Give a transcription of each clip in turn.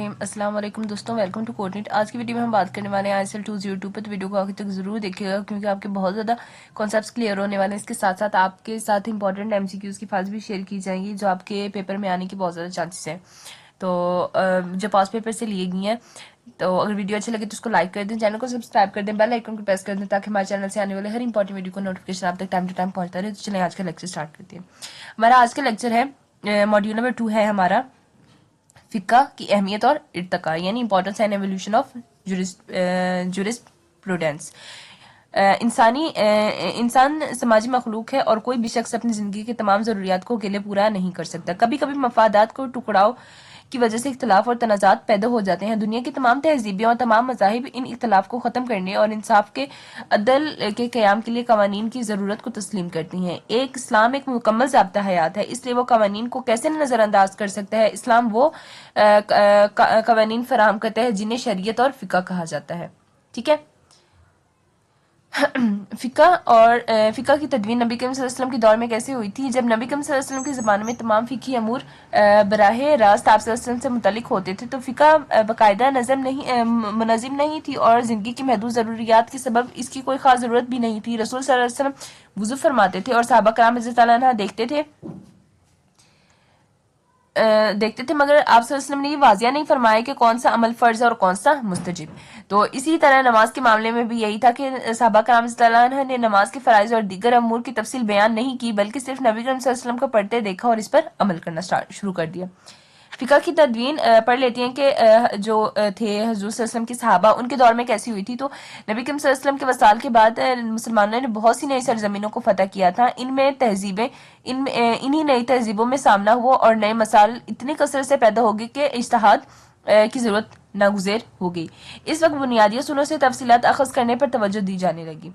الرحیم السلام علیکم دوستوں، ویلکم ٹو کوڈنیٹ۔ آج کی ویڈیو میں ہم بات کرنے والے ہیں ISL 202 پہ، تو ویڈیو کو آخر تک ضرور دیکھیے گا کیونکہ آپ کے بہت زیادہ کانسیپٹس کلیئر ہونے والے ہیں۔ اس کے ساتھ ساتھ آپ کے ساتھ امپورٹنٹ MCQs کی فائلز بھی شیئر کی جائیں گی جو آپ کے پیپر میں آنے کی بہت زیادہ چانسز ہیں، تو جو پاس پیپر سے لیے گئی ہیں۔ تو اگر ویڈیو اچھا لگے تو اس کو لائک کر دیں، چینل کو سبسکرائب کر دیں، بیل آئیکن کو پریس کر دیں تاکہ ہمارے چینل سے آنے والے ہر امپورٹنٹ ویڈیو کو نوٹیفیکیشن آپ تک ٹائم ٹو ٹائم پہنچتا رہے۔ تو چلیں آج کا لیکچر سٹارٹ کرتے ہیں۔ ہمارا آج کا لیکچر ہے ماڈیول نمبر 2 ہے ہمارا فقہ کی اہمیت اور ارتقاء، یعنی importance and evolution of jurisprudence. انسان سماجی مخلوق ہے اور کوئی بھی شخص اپنی زندگی کے تمام ضروریات کو اکیلے پورا نہیں کر سکتا۔ کبھی کبھی مفادات کو ٹکراؤ کی وجہ سے اختلاف اور تنازعات پیدا ہو جاتے ہیں۔ دنیا کی تمام تہذیبیں اور تمام مذاہب ان اختلاف کو ختم کرنے اور انصاف کے عدل کے قیام کے لیے قوانین کی ضرورت کو تسلیم کرتی ہیں۔ اسلام ایک مکمل ضابطہ حیات ہے، اس لیے وہ قوانین کو کیسے نظر انداز کر سکتا ہے؟ اسلام وہ قوانین فراہم کرتا ہے جنہیں شریعت اور فقہ کہا جاتا ہے۔ ٹھیک ہے، فقہ کی تدوین نبی کریم صلی اللہ علیہ وسلم کے دور میں کیسے ہوئی تھی؟ جب نبی کریم صلی اللہ علیہ وسلم کے زمانے میں تمام فقہی امور براہ راست آپ صلی اللہ علیہ وسلم سے متعلق ہوتے تھے تو فقہ باقاعدہ منظم نہیں تھی اور زندگی کی محدود ضروریات کے سبب اس کی کوئی خاص ضرورت بھی نہیں تھی۔ رسول صلی اللہ علیہ وسلم وضو فرماتے تھے اور صحابہ کرام رضی اللہ عنہ دیکھتے تھے، مگر آپ صلی اللہ علیہ وسلم نے یہ واضح نہیں فرمایا کہ کون سا عمل فرض ہے اور کون سا مستجب۔ تو اسی طرح نماز کے معاملے میں بھی یہی تھا کہ صحابہ کرام رضی اللہ عنہ نے نماز کے فرائض اور دیگر امور کی تفصیل بیان نہیں کی، بلکہ صرف نبی کریم صلی اللہ علیہ وسلم کو پڑھتے دیکھا اور اس پر عمل کرنا شروع کر دیا۔ فقہ کی تدوین پڑھ لیتی ہیں کہ جو تھے حضور صلی اللہ علیہ وسلم کے صحابہ، ان کے دور میں کیسی ہوئی تھی۔ تو نبی کریم صلی اللہ علیہ وسلم کے وصال کے بعد مسلمانوں نے بہت سی نئی سرزمینوں کو فتح کیا تھا۔ انہی نئی تہذیبوں میں سامنا ہوا اور نئے مسائل اتنی کثرت سے پیدا ہو گئے کہ اجتہاد کی ضرورت ناگزیر ہو گئی۔ اس وقت بنیادی اصولوں سے تفصیلات اخذ کرنے پر توجہ دی جانے لگی۔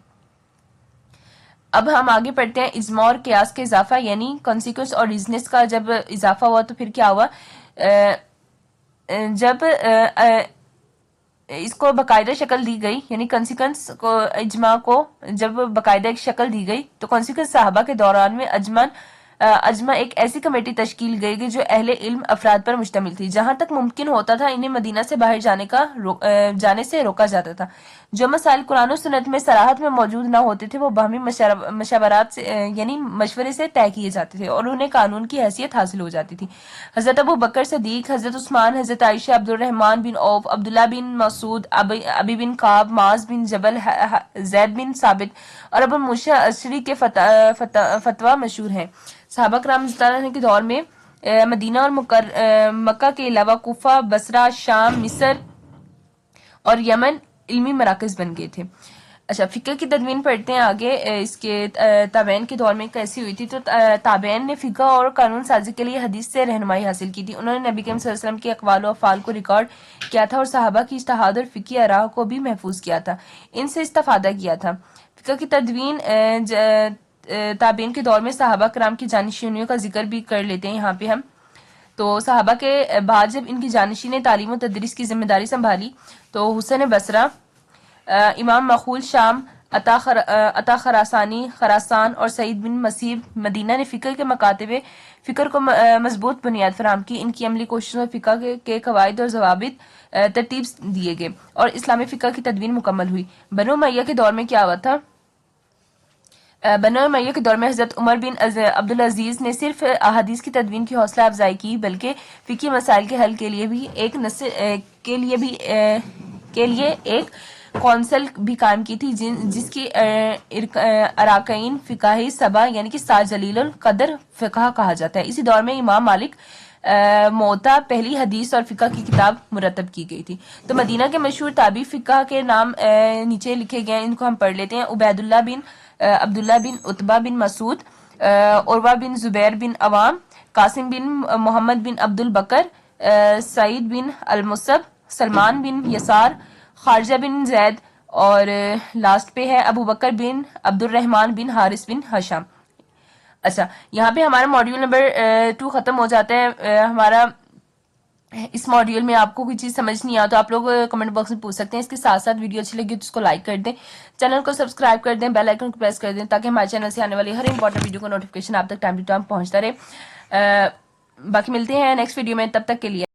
اب ہم آگے پڑھتے ہیں اجماع اور قیاس کے اضافہ، یعنی کانسیکوینس اور ریزنس کا جب اضافہ ہوا تو پھر کیا ہوا؟ جب اس کو باقاعدہ شکل دی گئی، یعنی کانسیکوینس کو اجماع کو جب باقاعدہ ایک شکل دی گئی تو کانسیکوینس صحابہ کے دوران میں اجماع ایک ایسی کمیٹی تشکیل گئی جو اہل علم افراد پر مشتمل تھی۔ جہاں تک ممکن ہوتا تھا انہیں مدینہ سے باہر جانے سے روکا جاتا تھا۔ جو مسائل قرآن و سنت میں صراحت میں موجود نہ ہوتے تھے وہ باہمی مشاورات سے یعنی مشورے سے طے کیے جاتے تھے اور انہیں قانون کی حیثیت حاصل ہو جاتی تھی۔ حضرت ابو بکر صدیق، حضرت عثمان، حضرت عائشہ، عبد الرحمن بن عوف، عبداللہ بن مسعود، ابی بن کعب، معاذ بن جبل، زید بن ثابت اور ابو موسی اشعری کے فتویٰ مشہور ہیں۔ صحابہ کرام رضی اللہ عنہ کے دور میں مدینہ اور مکہ کے علاوہ کوفہ، بصرہ، شام، مصر اور یمن علمی مراکز بن گئے تھے۔ اچھا، فقہ کی تدوین پڑھتے ہیں آگے۔ اس کے تابعین کے دور میں کیسی ہوئی تھی؟ تو تابعین نے فقہ اور قانون سازی کے لیے حدیث سے رہنمائی حاصل کی تھی۔ انہوں نے نبی کریم صلی اللہ علیہ وسلم کے اقوال و افعال کو ریکارڈ کیا تھا اور صحابہ کی اجتہاد اور فقہی آراء کو بھی محفوظ کیا تھا، ان سے استفادہ کیا تھا۔ فقہ کی تدوین تابعین کے دور میں صحابہ کرام کی جانشینیوں کا ذکر بھی کر لیتے ہیں یہاں پہ ہم۔ تو صحابہ کے بعد جب ان کی جانشین نے تعلیم و تدریس کی ذمہ داری سنبھالی تو حسن بصرہ، امام مخول شام، عطا خراسان اور سعید بن مسیب مدینہ نے فقہ کے مکاتب فکر کو مضبوط بنیاد فراہم کی۔ ان کی عملی کوششوں سے فقہ کے قواعد اور ضوابط ترتیب دیے گئے اور اسلامی فقہ کی تدوین مکمل ہوئی۔ بنو امیہ کے دور میں کیا ہوا تھا؟ بنو امیہ کے دور میں حضرت عمر بن عبدالعزیز نے صرف احادیث کی تدوین کی حوصلہ افزائی کی، بلکہ فقہی مسائل کے حل کے لیے ایک کونسل بھی قائم کی تھی جس کی اراکین فقہی سبع یعنی کہ 7 جلیل القدر فقہ کہا جاتا ہے۔ اسی دور میں امام مالک موطا پہلی حدیث اور فقہ کی کتاب مرتب کی گئی تھی۔ تو مدینہ کے مشہور تابعی فقہ کے نام نیچے لکھے گئے ہیں، ان کو ہم پڑھ لیتے ہیں۔ عبداللہ بن عتبہ بن مسعود، عروہ بن زبیر بن عوام، قاسم بن محمد بن عبد البکر، سعید بن المصب، سلمان بن یسار، خارجہ بن زید اور لاسٹ پہ ہے ابو بکر بن عبد الرحمن بن حارث بن ہشام۔ اچھا، یہاں پہ ہمارا ماڈیول نمبر 2 ختم ہو جاتا ہے ہمارا۔ اس ماڈیول میں آپ کو کوئی چیز سمجھ نہیں آ تو آپ لوگ کمنٹ باکس میں پوچھ سکتے ہیں۔ اس کے ساتھ ساتھ ویڈیو اچھی لگی تو اس کو لائک کر دیں، چینل کو سبسکرائب کر دیں، بیل آئیکن کو پریس کر دیں تاکہ ہمارے چینل سے آنے والی ہر امپورٹنٹ ویڈیو کو نوٹیفیکیشن آپ تک ٹائم ٹو ٹائم پہنچتا رہے۔ باقی ملتے ہیں نیکسٹ ویڈیو میں، تب تک کے لیے